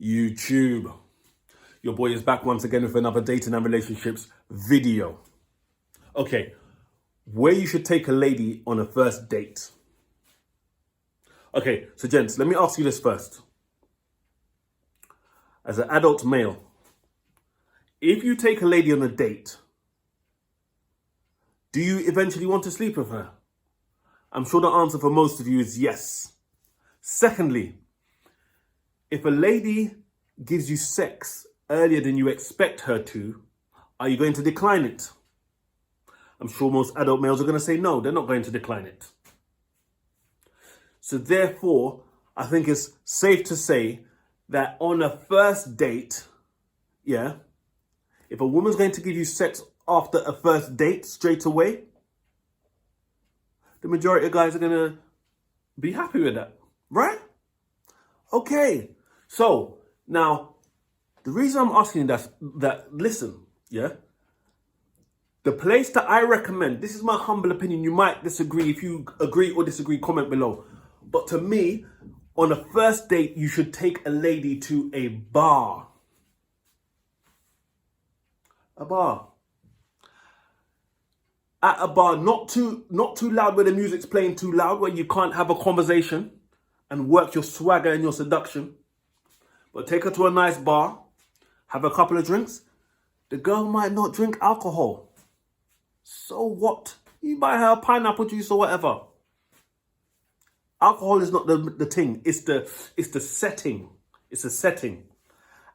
YouTube. Your boy is back once again with another dating and relationships video. Okay, where you should take a lady on a first date. Okay, so gents, let me ask you this first. As an adult male, if you take a lady on a date, do you eventually want to sleep with her? I'm sure the answer for most of you is yes. Secondly, if a lady gives you sex earlier than you expect her to, are you going to decline it? I'm sure most adult males are going to say no, they're not going to decline it. So therefore, I think it's safe to say that on a first date, if a woman's going to give you sex after a first date straight away, the majority of guys are going to be happy with that, right? Okay, so now the reason I'm asking that listen, the place that I recommend, this is my humble opinion, you might disagree. If you agree or disagree, comment below. But to me, on a first date, you should take a lady to a bar. A bar. At a bar, not too loud where the music's playing too loud, where you can't have a conversation and work your swagger and your seduction. But take her to a nice bar, have a couple of drinks. The girl might not drink alcohol. So what? You buy her a pineapple juice or whatever. Alcohol is not the thing. It's the setting. It's a setting.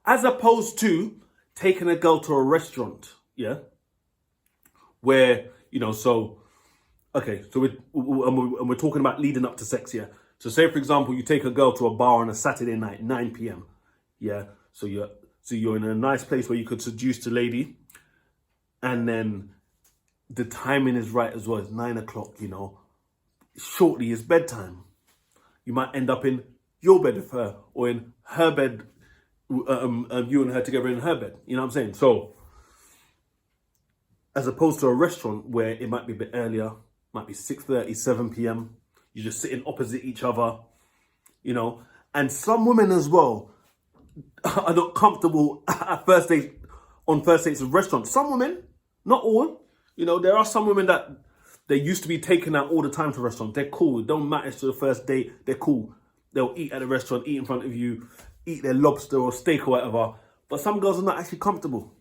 As opposed to taking a girl to a restaurant, where, so we're talking about leading up to sex, So say, for example, you take a girl to a bar on a Saturday night, 9 p.m. So you're in a nice place where you could seduce the lady, and then the timing is right as well. It's 9 o'clock, Shortly is bedtime. You might end up in your bed with her, or in her bed, you and her together in her bed. You know what I'm saying? So, as opposed to a restaurant where it might be a bit earlier, might be 6:30, 7 p.m. You're just sitting opposite each other, And some women as well are not comfortable at first dates, on first dates of restaurants. Some women, not all, there are some women that they used to be taken out all the time to restaurants. They're cool. It don't matter to the first date. They're cool. They'll eat at a restaurant, eat in front of you, eat their lobster or steak or whatever. But some girls are not actually comfortable.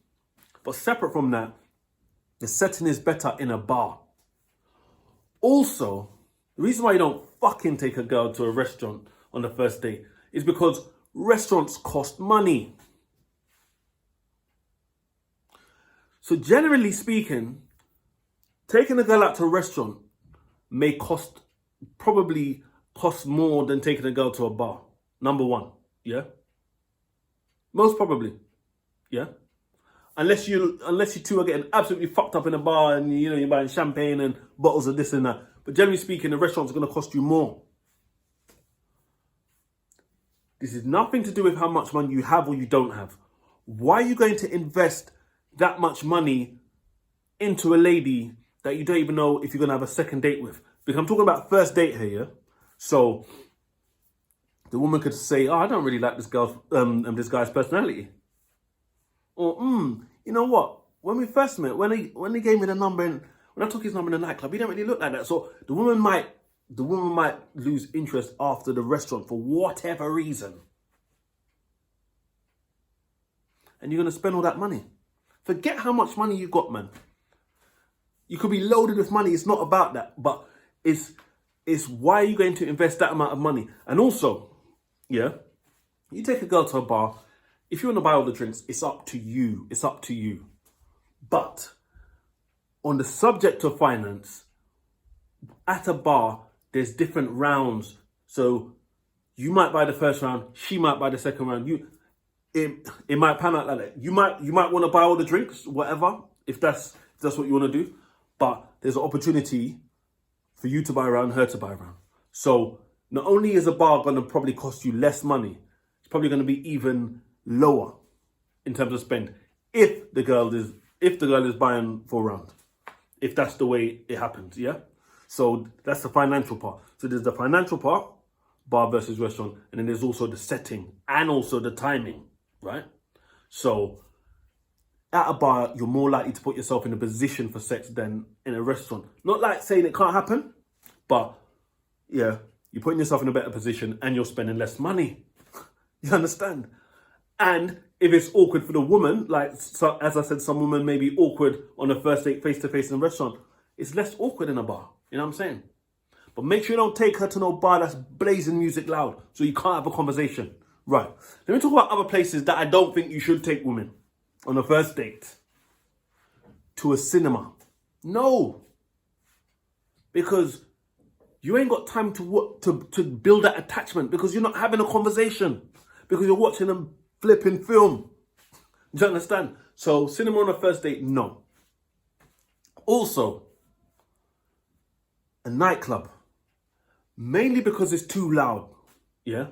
But separate from that, the setting is better in a bar. Also, the reason why you don't fucking take a girl to a restaurant on the first date is because restaurants cost money. So generally speaking, taking a girl out to a restaurant may probably cost more than taking a girl to a bar. Number one, Most probably, Unless you two are getting absolutely fucked up in a bar and, you're buying champagne and bottles of this and that. But generally speaking, the restaurant's going to cost you more. This is nothing to do with how much money you have or you don't have. Why are you going to invest that much money into a lady that you don't even know if you're going to have a second date with? Because I'm talking about first date here, So the woman could say, I don't really like this guy's personality. Or, you know what? When we first met, when he gave me the number, and when I took his number in the nightclub, he didn't really look like that. So the woman might lose interest after the restaurant for whatever reason. And you're going to spend all that money. Forget how much money you got, man. You could be loaded with money. It's not about that. But it's why are you going to invest that amount of money? And also, you take a girl to a bar. If you want to buy all the drinks, it's up to you. It's up to you. But on the subject of finance, at a bar, there's different rounds. So you might buy the first round, she might buy the second round. It might pan out like that. You might want to buy all the drinks, whatever, if that's what you want to do. But there's an opportunity for you to buy a round, her to buy a round. So not only is a bar going to probably cost you less money, it's probably going to be even lower in terms of spend if the girl is buying for a round. If that's the way it happens, So that's the financial part. So there's the financial part, bar versus restaurant, and then there's also the setting and also the timing, right? So at a bar, you're more likely to put yourself in a position for sex than in a restaurant. Not like saying it can't happen, but yeah, you're putting yourself in a better position and you're spending less money. You understand? And if it's awkward for the woman, like so, as I said, some women may be awkward on a first date face-to-face in a restaurant. It's less awkward in a bar. You know what I'm saying? But make sure you don't take her to no bar that's blazing music loud so you can't have a conversation. Right. Let me talk about other places that I don't think you should take women on a first date. To a cinema. No. Because you ain't got time to build that attachment because you're not having a conversation. Because you're watching a flipping film. Do you understand? So cinema on a first date, no. Also, a nightclub. Mainly because it's too loud, yeah?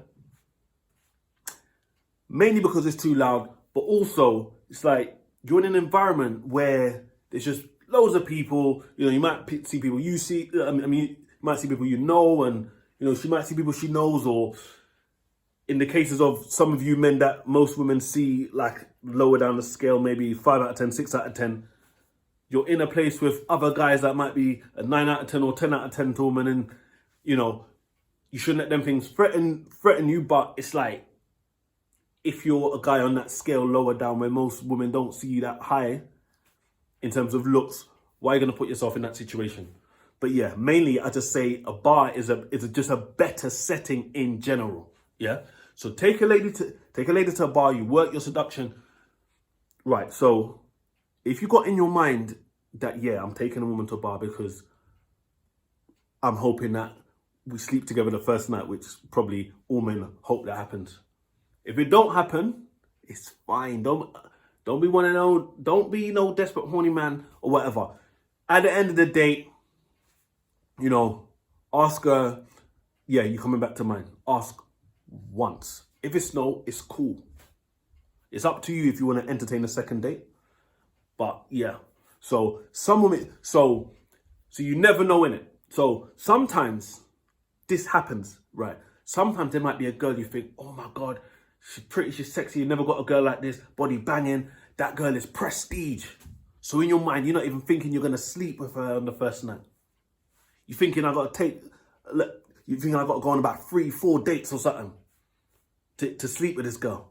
Mainly because it's too loud, but also it's like you're in an environment where there's just loads of people. You know, you might see people you see. You might see people you know, and you know she might see people she knows. Or in the cases of some of you men that most women see, like lower down the scale, maybe 5 out of 10, 6 out of 10. You're in a place with other guys that might be a 9 out of 10 or 10 out of 10 to women, and you know, you shouldn't let them things threaten you, but it's like, if you're a guy on that scale lower down where most women don't see you that high in terms of looks, why are you going to put yourself in that situation? But yeah, mainly I just say a bar is just a better setting in general. Yeah. So take a lady to a bar, you work your seduction. Right. So if you got in your mind that, yeah, I'm taking a woman to a bar because I'm hoping that we sleep together the first night, which probably all men hope that happens. If it don't happen, it's fine. Don't be don't be no desperate horny man or whatever. At the end of the day, you know, ask her, yeah, you coming back to mine. Ask once. If it's no, it's cool. It's up to you if you want to entertain a second date. But yeah, so some women, so you never know, innit? So sometimes this happens, right? Sometimes there might be a girl you think, oh my God, she's pretty, she's sexy. You never got a girl like this, body banging. That girl is prestige. So in your mind, you're not even thinking you're going to sleep with her on the first night. You're thinking I've got to go on about 3-4 dates or something to sleep with this girl.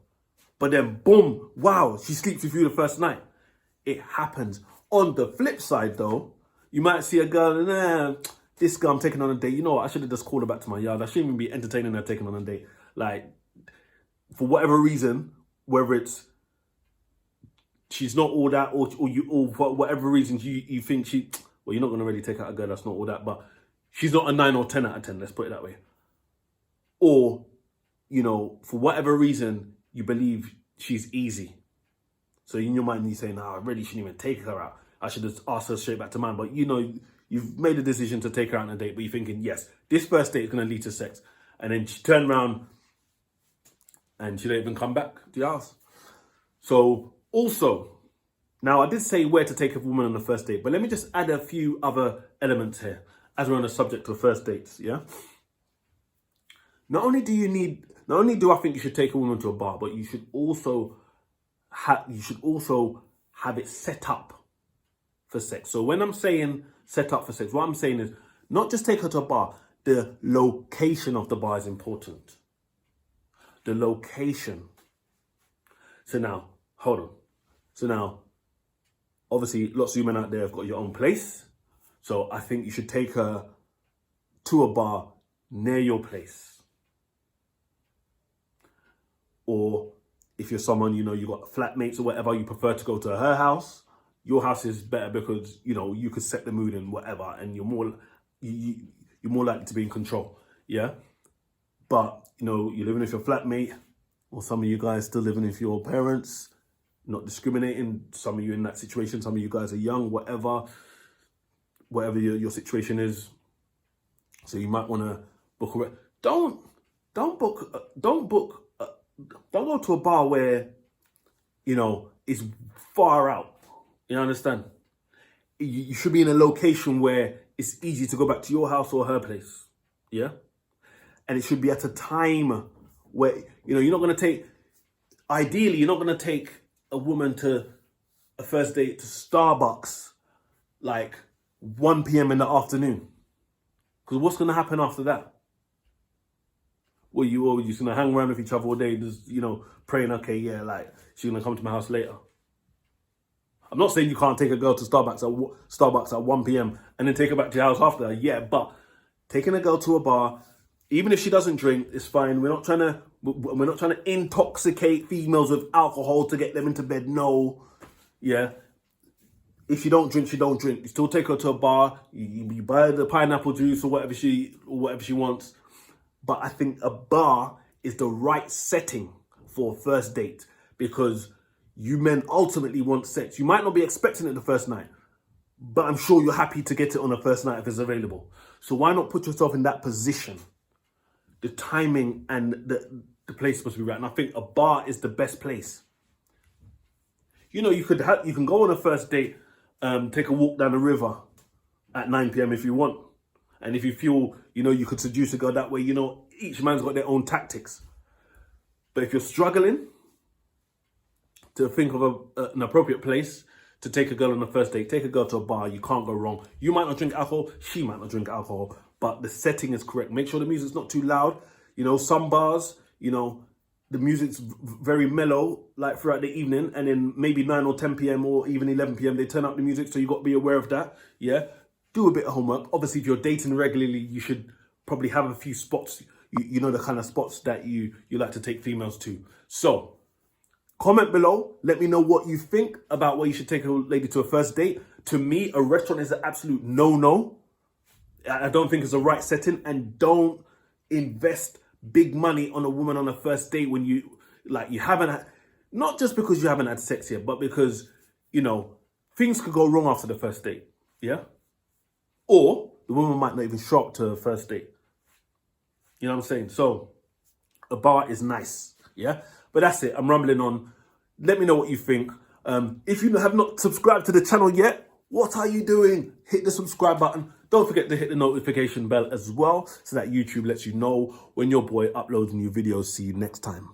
But then boom, wow, she sleeps with you the first night. It happens. On the flip side though, you might see a girl and this girl I'm taking on a date. You know what? I should have just called her back to my yard. I shouldn't even be entertaining her taking on a date. Like, for whatever reason, whether it's she's not all that, or for whatever reason you think well, you're not gonna really take out a girl that's not all that, but she's not a 9 or 10 out of 10. Let's put it that way. Or, you know, for whatever reason you believe she's easy. So in your mind, you say, "Nah, I really shouldn't even take her out. I should just ask her straight back to mine." But you know, you've made a decision to take her out on a date, but you're thinking, yes, this first date is going to lead to sex. And then she turned around and she didn't even come back to your house. So also, now I did say where to take a woman on the first date, but let me just add a few other elements here as we're on the subject of first dates, yeah? Not only do I think you should take a woman to a bar, but you should also have it set up for sex. So when I'm saying set up for sex, what I'm saying is not just take her to a bar. The location of the bar is important. The location. So now, hold on. So now, obviously, lots of women out there have got your own place. So I think you should take her to a bar near your place. Or if you're someone, you know, you got flatmates or whatever, you prefer to go to her house. Your house is better because, you know, you could set the mood and whatever, and you're more likely to be in control, yeah? But, you know, you're living with your flatmate, or some of you guys still living with your parents, not discriminating. Some of you in that situation, some of you guys are young, whatever your situation is. So you might want to book a... Don't go to a bar where, you know, it's far out. You understand? You should be in a location where it's easy to go back to your house or her place. Yeah? and it should be at a time where, you're not going to take, ideally, you're not going to take a woman to a first date to Starbucks like 1 p.m. in the afternoon. Because what's going to happen after that? Well, you're just going to hang around with each other all day, just, praying, okay, yeah, like, she's going to come to my house later. I'm not saying you can't take a girl to Starbucks at 1 p.m. and then take her back to your house after that. Yeah, but taking a girl to a bar, even if she doesn't drink, it's fine. We're not trying to intoxicate females with alcohol to get them into bed. No. Yeah. If she don't drink, she don't drink. You still take her to a bar. You buy the pineapple juice or whatever she wants. But I think a bar is the right setting for a first date, because you men ultimately want sex. You might not be expecting it the first night, but I'm sure you're happy to get it on the first night if it's available. So why not put yourself in that position? The timing and the place must be right. And I think a bar is the best place. You can go on a first date, take a walk down the river at 9 p.m. if you want. And if you feel, you could seduce a girl that way, each man's got their own tactics. But if you're struggling to think of an appropriate place to take a girl on a first date, take a girl to a bar. You can't go wrong. You might not drink alcohol. She might not drink alcohol. But the setting is correct. Make sure the music's not too loud. Some bars, the music's very mellow, like throughout the evening. And then maybe 9 or 10 p.m. or even 11 p.m. they turn up the music. So you got to be aware of that. Yeah. Do a bit of homework. Obviously, if you're dating regularly, you should probably have a few spots. You know the kind of spots that you like to take females to. So comment below. Let me know what you think about where you should take a lady to a first date. To me, a restaurant is an absolute no-no. I don't think it's the right setting. And don't invest big money on a woman on a first date when you haven't had, not just because you haven't had sex yet, but because, things could go wrong after the first date. Yeah. Or the woman might not even show up to her first date. You know what I'm saying? So a bar is nice. Yeah. But that's it. I'm rambling on. Let me know what you think. If you have not subscribed to the channel yet, what are you doing? Hit the subscribe button. Don't forget to hit the notification bell as well, so that YouTube lets you know when your boy uploads new videos. See you next time.